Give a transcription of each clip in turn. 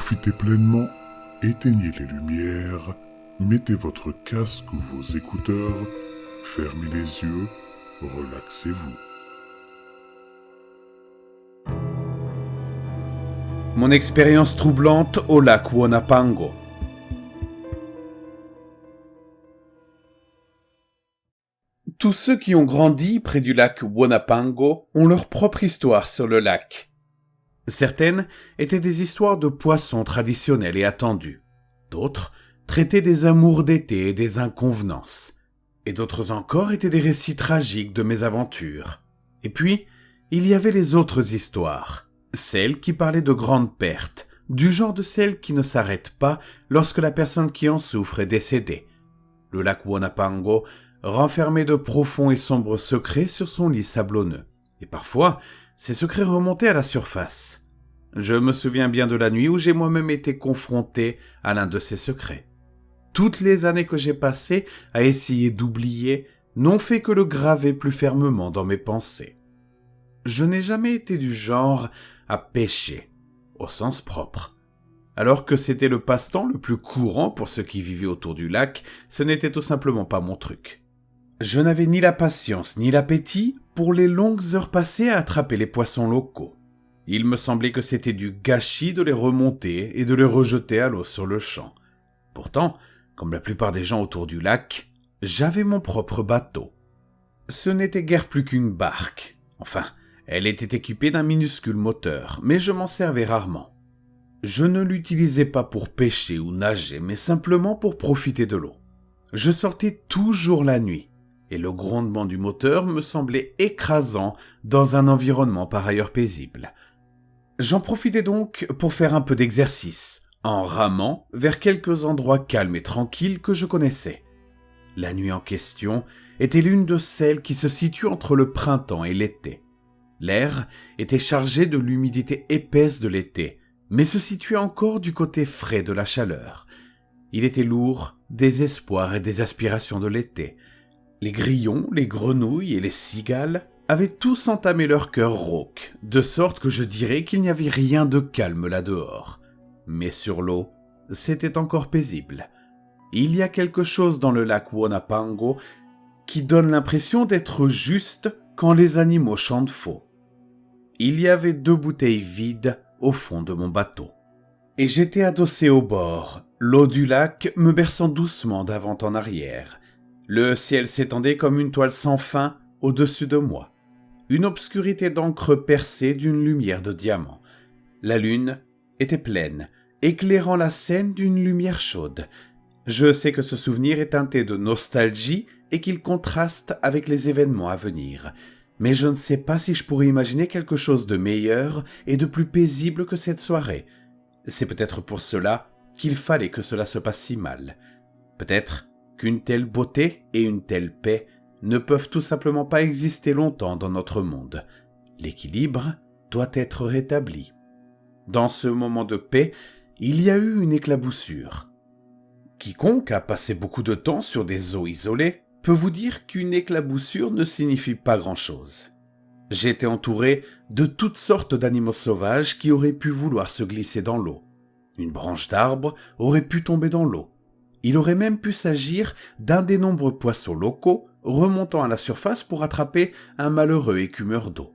Profitez pleinement, éteignez les lumières, mettez votre casque ou vos écouteurs, fermez les yeux, relaxez-vous. Mon expérience troublante au lac Wonapango. Tous ceux qui ont grandi près du lac Wonapango ont leur propre histoire sur le lac. Certaines étaient des histoires de poissons traditionnelles et attendues. D'autres traitaient des amours d'été et des inconvenances. Et d'autres encore étaient des récits tragiques de mésaventures. Et puis, il y avait les autres histoires. Celles qui parlaient de grandes pertes, du genre de celles qui ne s'arrêtent pas lorsque la personne qui en souffre est décédée. Le lac Wonapango renfermait de profonds et sombres secrets sur son lit sablonneux. Et parfois, ces secrets remontaient à la surface. Je me souviens bien de la nuit où j'ai moi-même été confronté à l'un de ces secrets. Toutes les années que j'ai passées à essayer d'oublier n'ont fait que le graver plus fermement dans mes pensées. Je n'ai jamais été du genre à pêcher, au sens propre. Alors que c'était le passe-temps le plus courant pour ceux qui vivaient autour du lac, ce n'était tout simplement pas mon truc. Je n'avais ni la patience ni l'appétit pour les longues heures passées à attraper les poissons locaux. Il me semblait que c'était du gâchis de les remonter et de les rejeter à l'eau sur le champ. Pourtant, comme la plupart des gens autour du lac, j'avais mon propre bateau. Ce n'était guère plus qu'une barque. Enfin, elle était équipée d'un minuscule moteur, mais je m'en servais rarement. Je ne l'utilisais pas pour pêcher ou nager, mais simplement pour profiter de l'eau. Je sortais toujours la nuit, et le grondement du moteur me semblait écrasant dans un environnement par ailleurs paisible. J'en profitais donc pour faire un peu d'exercice, en ramant vers quelques endroits calmes et tranquilles que je connaissais. La nuit en question était l'une de celles qui se situent entre le printemps et l'été. L'air était chargé de l'humidité épaisse de l'été, mais se situait encore du côté frais de la chaleur. Il était lourd des espoirs et des aspirations de l'été. Les grillons, les grenouilles et les cigales avaient tous entamé leur cœur rauque, de sorte que je dirais qu'il n'y avait rien de calme là-dehors. Mais sur l'eau, c'était encore paisible. Il y a quelque chose dans le lac Wonapango qui donne l'impression d'être juste quand les animaux chantent faux. Il y avait 2 bouteilles vides au fond de mon bateau. Et j'étais adossé au bord, l'eau du lac me berçant doucement d'avant en arrière. Le ciel s'étendait comme une toile sans fin au-dessus de moi. Une obscurité d'encre percée d'une lumière de diamant. La lune était pleine, éclairant la scène d'une lumière chaude. Je sais que ce souvenir est teinté de nostalgie et qu'il contraste avec les événements à venir. Mais je ne sais pas si je pourrais imaginer quelque chose de meilleur et de plus paisible que cette soirée. C'est peut-être pour cela qu'il fallait que cela se passe si mal. Peut-être qu'une telle beauté et une telle paix ne peuvent tout simplement pas exister longtemps dans notre monde. L'équilibre doit être rétabli. Dans ce moment de paix, il y a eu une éclaboussure. Quiconque a passé beaucoup de temps sur des eaux isolées peut vous dire qu'une éclaboussure ne signifie pas grand-chose. J'étais entouré de toutes sortes d'animaux sauvages qui auraient pu vouloir se glisser dans l'eau. Une branche d'arbre aurait pu tomber dans l'eau. Il aurait même pu s'agir d'un des nombreux poissons locaux remontant à la surface pour attraper un malheureux écumeur d'eau.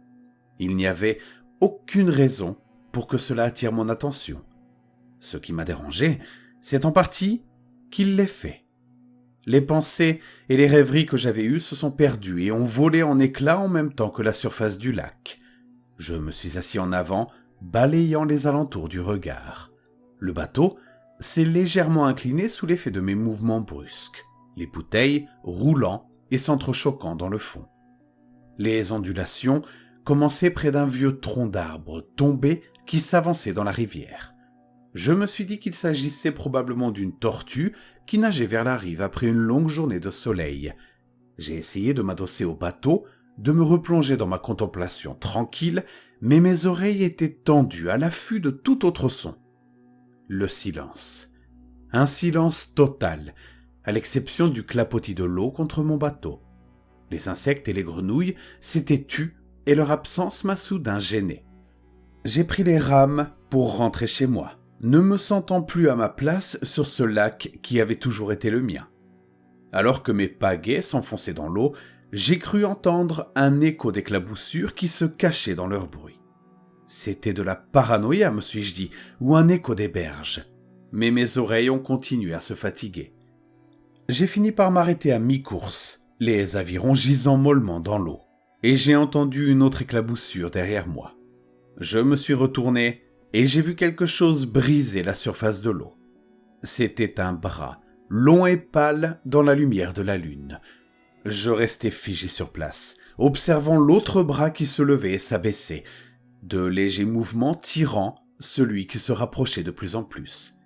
Il n'y avait aucune raison pour que cela attire mon attention. Ce qui m'a dérangé, c'est en partie qu'il l'ait fait. Les pensées et les rêveries que j'avais eues se sont perdues et ont volé en éclats en même temps que la surface du lac. Je me suis assis en avant, balayant les alentours du regard. Le bateau s'est légèrement incliné sous l'effet de mes mouvements brusques, les bouteilles roulant et s'entrechoquant dans le fond. Les ondulations commençaient près d'un vieux tronc d'arbre tombé qui s'avançait dans la rivière. Je me suis dit qu'il s'agissait probablement d'une tortue qui nageait vers la rive après une longue journée de soleil. J'ai essayé de m'adosser au bateau, de me replonger dans ma contemplation tranquille, mais mes oreilles étaient tendues à l'affût de tout autre son. Le silence. Un silence total, à l'exception du clapotis de l'eau contre mon bateau. Les insectes et les grenouilles s'étaient tus et leur absence m'a soudain gêné. J'ai pris les rames pour rentrer chez moi. ne me sentant plus à ma place sur ce lac qui avait toujours été le mien. Alors que mes pagaies s'enfonçaient dans l'eau, j'ai cru entendre un écho d'éclaboussures qui se cachait dans leur bruit. C'était de la paranoïa, me suis-je dit, ou un écho des berges. Mais mes oreilles ont continué à se fatiguer. J'ai fini par m'arrêter à mi-course, les avirons gisant mollement dans l'eau, et j'ai entendu une autre éclaboussure derrière moi. Je me suis retourné et j'ai vu quelque chose briser la surface de l'eau. C'était un bras, long et pâle dans la lumière de la lune. Je restai figé sur place, observant l'autre bras qui se levait et s'abaissait, de légers mouvements tirant celui qui se rapprochait de plus en plus.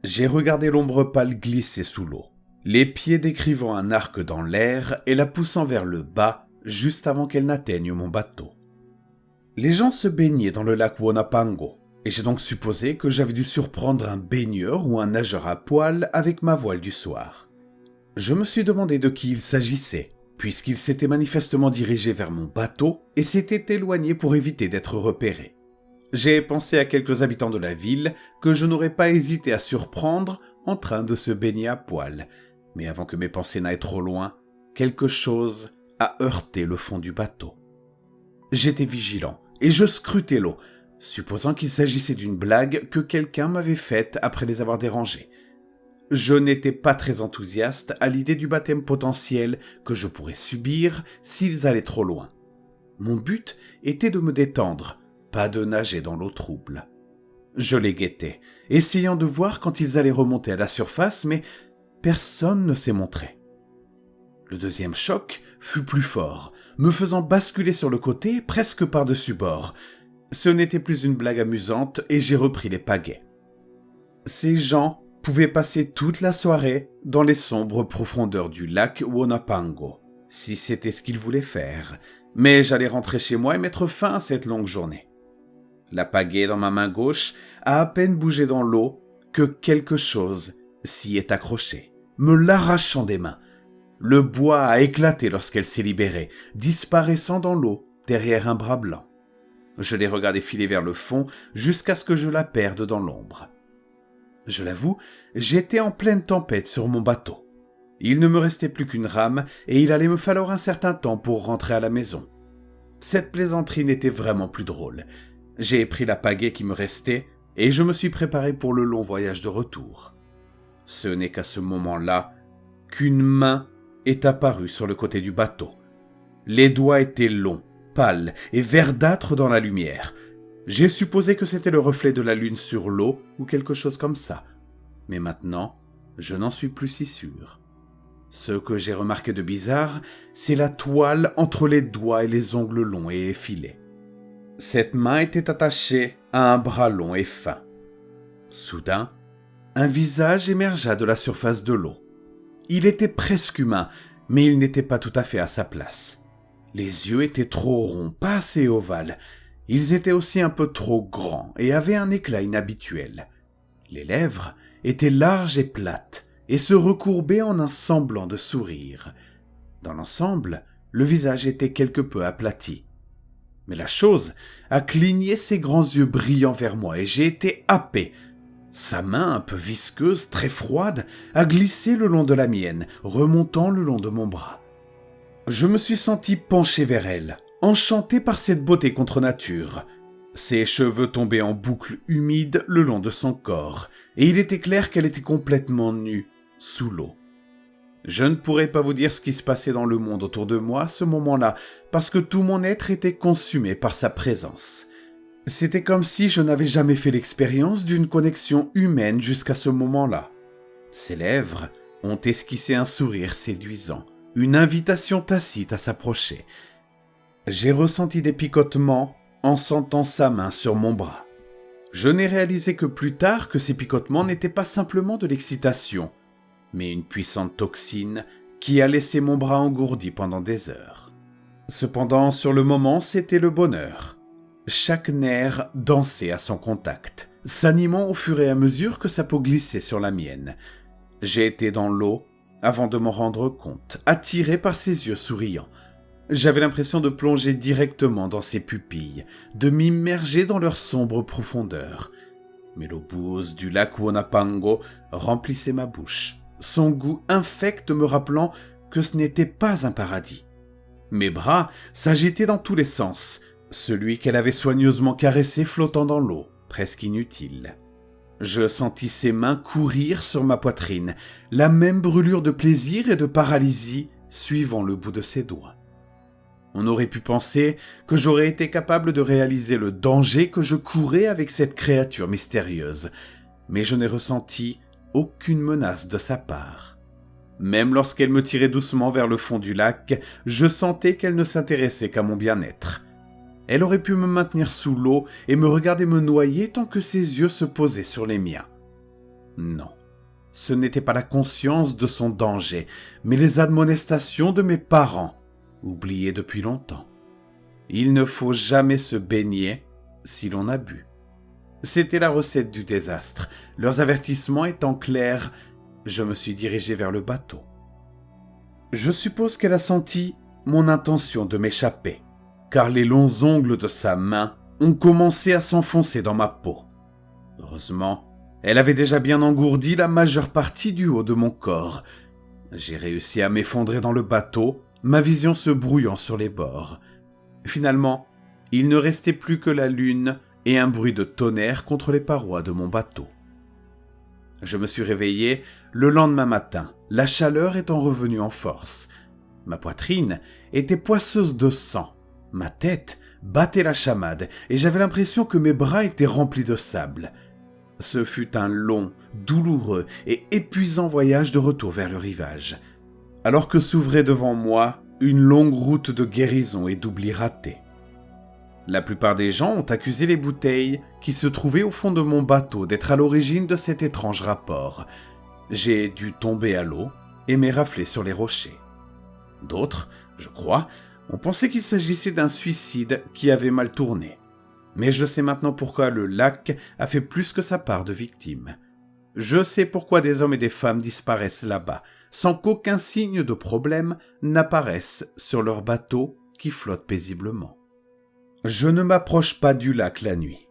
J'ai regardé l'ombre pâle glisser sous l'eau, les pieds décrivant un arc dans l'air et la poussant vers le bas juste avant qu'elle n'atteigne mon bateau. Les gens se baignaient dans le lac Wonapango, et j'ai donc supposé que j'avais dû surprendre un baigneur ou un nageur à poil avec ma voile du soir. Je me suis demandé de qui il s'agissait, puisqu'il s'était manifestement dirigé vers mon bateau et s'était éloigné pour éviter d'être repéré. J'ai pensé à quelques habitants de la ville que je n'aurais pas hésité à surprendre en train de se baigner à poil, mais avant que mes pensées n'aillent trop loin, quelque chose a heurté le fond du bateau. J'étais vigilant et je scrutais l'eau, supposant qu'il s'agissait d'une blague que quelqu'un m'avait faite après les avoir dérangés. Je n'étais pas très enthousiaste à l'idée du baptême potentiel que je pourrais subir s'ils allaient trop loin. Mon but était de me détendre, pas de nager dans l'eau trouble. Je les guettais, essayant de voir quand ils allaient remonter à la surface, mais personne ne s'est montré. Le deuxième choc fut plus fort, me faisant basculer sur le côté presque par-dessus bord. Ce n'était plus une blague amusante et j'ai repris les pagaies. Ces gens pouvaient passer toute la soirée dans les sombres profondeurs du lac Wonapango, si c'était ce qu'ils voulaient faire, mais j'allais rentrer chez moi et mettre fin à cette longue journée. La pagaie dans ma main gauche a à peine bougé dans l'eau que quelque chose s'y est accroché, me l'arrachant des mains. Le bois a éclaté lorsqu'elle s'est libérée, disparaissant dans l'eau derrière un bras blanc. Je l'ai regardée filer vers le fond jusqu'à ce que je la perde dans l'ombre. Je l'avoue, j'étais en pleine tempête sur mon bateau. Il ne me restait plus qu'une rame et il allait me falloir un certain temps pour rentrer à la maison. Cette plaisanterie n'était vraiment plus drôle. J'ai pris la pagaie qui me restait et je me suis préparé pour le long voyage de retour. Ce n'est qu'à ce moment-là qu'une main est apparue sur le côté du bateau. Les doigts étaient longs, pâles et verdâtres dans la lumière. J'ai supposé que c'était le reflet de la lune sur l'eau ou quelque chose comme ça. Mais maintenant, je n'en suis plus si sûr. Ce que j'ai remarqué de bizarre, c'est la toile entre les doigts et les ongles longs et effilés. Cette main était attachée à un bras long et fin. Soudain, un visage émergea de la surface de l'eau. Il était presque humain, mais il n'était pas tout à fait à sa place. Les yeux étaient trop ronds, pas assez ovales. Ils étaient aussi un peu trop grands et avaient un éclat inhabituel. Les lèvres étaient larges et plates et se recourbaient en un semblant de sourire. Dans l'ensemble, le visage était quelque peu aplati. Mais la chose a cligné ses grands yeux brillants vers moi et j'ai été happé. Sa main, un peu visqueuse, très froide, a glissé le long de la mienne, remontant le long de mon bras. Je me suis senti penché vers elle, enchanté par cette beauté contre nature. Ses cheveux tombaient en boucles humides le long de son corps, et il était clair qu'elle était complètement nue, sous l'eau. Je ne pourrais pas vous dire ce qui se passait dans le monde autour de moi à ce moment-là, parce que tout mon être était consumé par sa présence. C'était comme si je n'avais jamais fait l'expérience d'une connexion humaine jusqu'à ce moment-là. Ses lèvres ont esquissé un sourire séduisant, une invitation tacite à s'approcher. J'ai ressenti des picotements en sentant sa main sur mon bras. Je n'ai réalisé que plus tard que ces picotements n'étaient pas simplement de l'excitation, mais une puissante toxine qui a laissé mon bras engourdi pendant des heures. Cependant, sur le moment, c'était le bonheur. Chaque nerf dansait à son contact, s'animant au fur et à mesure que sa peau glissait sur la mienne. J'ai été dans l'eau avant de m'en rendre compte, attiré par ses yeux souriants. J'avais l'impression de plonger directement dans ses pupilles, de m'immerger dans leur sombre profondeur. mais l'eau boueuse du lac Wonapango remplissait ma bouche, son goût infect me rappelant que ce n'était pas un paradis. Mes bras s'agitaient dans tous les sens, celui qu'elle avait soigneusement caressé flottant dans l'eau, presque inutile. Je sentis ses mains courir sur ma poitrine, la même brûlure de plaisir et de paralysie suivant le bout de ses doigts. On aurait pu penser que j'aurais été capable de réaliser le danger que je courais avec cette créature mystérieuse, mais je n'ai ressenti aucune menace de sa part. Même lorsqu'elle me tirait doucement vers le fond du lac, je sentais qu'elle ne s'intéressait qu'à mon bien-être. Elle aurait pu me maintenir sous l'eau et me regarder me noyer tant que ses yeux se posaient sur les miens. Non, ce n'était pas la conscience de son danger, mais les admonestations de mes parents, oubliées depuis longtemps. Il ne faut jamais se baigner si l'on a bu. C'était la recette du désastre. Leurs avertissements étant clairs, je me suis dirigé vers le bateau. Je suppose qu'elle a senti mon intention de m'échapper, car les longs ongles de sa main ont commencé à s'enfoncer dans ma peau. Heureusement, elle avait déjà bien engourdi la majeure partie du haut de mon corps. J'ai réussi à m'effondrer dans le bateau, ma vision se brouillant sur les bords. Finalement, il ne restait plus que la lune et un bruit de tonnerre contre les parois de mon bateau. Je me suis réveillé le lendemain matin, la chaleur étant revenue en force. Ma poitrine était poisseuse de sang. Ma tête battait la chamade et j'avais l'impression que mes bras étaient remplis de sable. Ce fut un long, douloureux et épuisant voyage de retour vers le rivage, alors que s'ouvrait devant moi une longue route de guérison et d'oubli raté. La plupart des gens ont accusé les bouteilles qui se trouvaient au fond de mon bateau d'être à l'origine de cet étrange rapport. J'ai dû tomber à l'eau et m'érafler sur les rochers. D'autres, je crois, on pensait qu'il s'agissait d'un suicide qui avait mal tourné. Mais je sais maintenant pourquoi le lac a fait plus que sa part de victimes. Je sais pourquoi des hommes et des femmes disparaissent là-bas, sans qu'aucun signe de problème n'apparaisse sur leur bateau qui flotte paisiblement. Je ne m'approche pas du lac la nuit.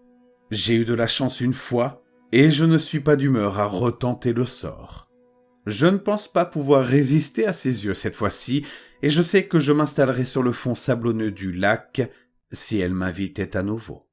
J'ai eu de la chance une fois, et je ne suis pas d'humeur à retenter le sort. Je ne pense pas pouvoir résister à ses yeux cette fois-ci, et je sais que je m'installerai sur le fond sablonneux du lac si elle m'invitait à nouveau.